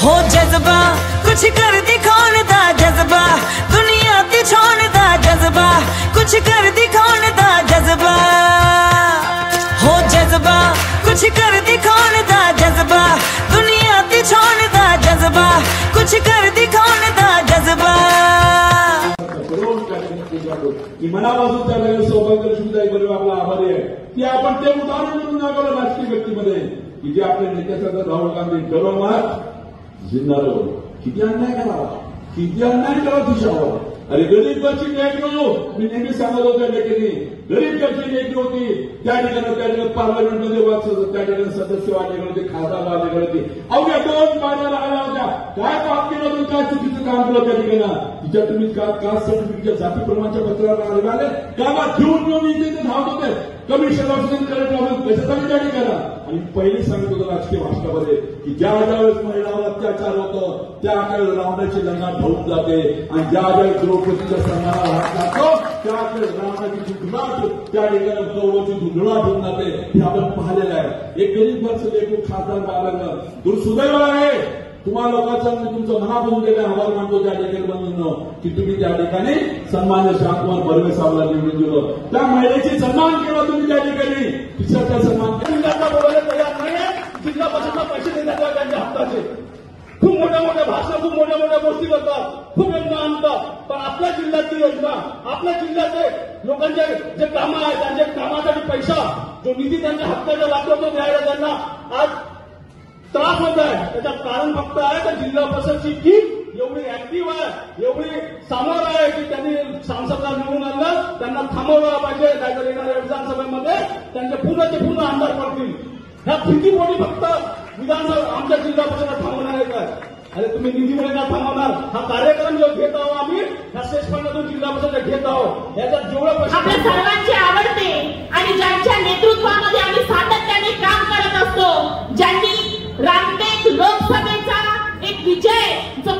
हो जज्बा कुछ कर दिखाने दा जज्बा, दुनिया दी छोड़ने दा जज्बा, कुछ कर दिखाने दा जज्बा। हो जज्बा कुछ कर दिखाने दा जज्बा, दुनिया दी छोड़ने दा जज्बा, कुछ कर दिखाने दा जज्बा। की मनापासून त्या वेळेस सौभाग्य लक्ष्मीताई बरोबर आपला आभारी आहे की आपण ते उदाहरण म्हणून दाखवलं राजकीय व्यक्तीमध्ये की जे आपले नेत्याचा राहुल गांधी करो मत जिंदा रहो। किती अन्याय करावा, किती अन्याय करावा दिशावर। अरे गरीब घरची लेकरू, मी नेहमी सांगत होतो त्या ठिकाणी गरीब घरची लेकरू होती, त्या ठिकाणी पार्लमेंटमध्ये त्या ठिकाणी सदस्य वाढले होते, खासदार वाढले होते, अवघ्या 2 पायऱ्या लागल्या होत्या। काय पाप केलं तुम्ही, काय चुकीचं काम केलं त्या ठिकाणी? तिच्या तुम्ही कास्ट सर्टिफिकेट जाती प्रमाणच्या पत्राला आले गावात घेऊन इथे धावत होते, कमिशन ऑफिस कशासाठी त्या ठिकाणी? आणि पहिली सांगत होतं राजकीय भाषणामध्ये की ज्या ज्यावेळेस महिलावर अत्याचार होतो त्यावेळेस रावणाची लंगा ढवून जाते आणि ज्या ज्यावेळेस द्रौपदीच्या सन्मानाला हात लागतो त्यावेळेस रावणाची धुंधळाट त्या ठिकाणी गौरवाची धुंधळाट होऊन जाते। हे आपण पाहिलेलं आहे। एक गरीब वर्ष लेखू खासदार बाळगणं दुर्सुदैव आहे। तुम्हाला लोकांचा मी तुमचं मनापासून गेले आभार मानतो त्या ठिकाणी म्हणून की तुम्ही त्या ठिकाणी सन्मान्य शांतकुमार बर्वे साहेबांना निवडून दिलं, त्या महिलेची सन्मान केला तुम्ही त्या ठिकाणी, तिचा सन्मान जिल्ह्याचा बोलायला तयार नाहीये। जिल्हा परिषदला पैसे देण्यात त्यांच्या हक्काचे खूप मोठ्या मोठ्या भाषणं, खूप मोठ्या मोठ्या गोष्टी करतात, खूप योजना आणतात, पण आपल्या जिल्ह्याची योजना, आपल्या जिल्ह्याचे लोकांचे जे कामं आहेत त्यांच्या कामासाठी पैसा जो निधी त्यांच्या हक्काचा लागतो तो द्यायला त्यांना आज त्रास होत आहे। त्याचं कारण फक्त आहे तर जिल्हा परिषदची टीम एवढी ऍक्टिव्ह आहे, एवढी समोर आहे की त्यांनी सांसदला निवडून आणलं, त्यांना थांबवलं पाहिजे, नाहीतर येणाऱ्या विधानसभेमध्ये त्यांचे पूर्ण आमदार पडतील। ह्या भीतीपोटी फक्त विधानसभा आमच्या जिल्हा परिषदेला थांबवणार आहे काय? अरे तुम्ही निधीमुळे का थांबवणार? हा कार्यक्रम जो घेत आहोत आम्ही ह्या स्टेज फंडातून जिल्हा परिषद घेत आहोत, याच्यात जेवढं पैसे आपल्या सर्वांचे आवडते आणि ज्यांच्या नेतृत्वामध्ये आम्ही सातत्याने काम करत असतो, ज्यांनी रामटेक लोकसभेचा एक विजय जो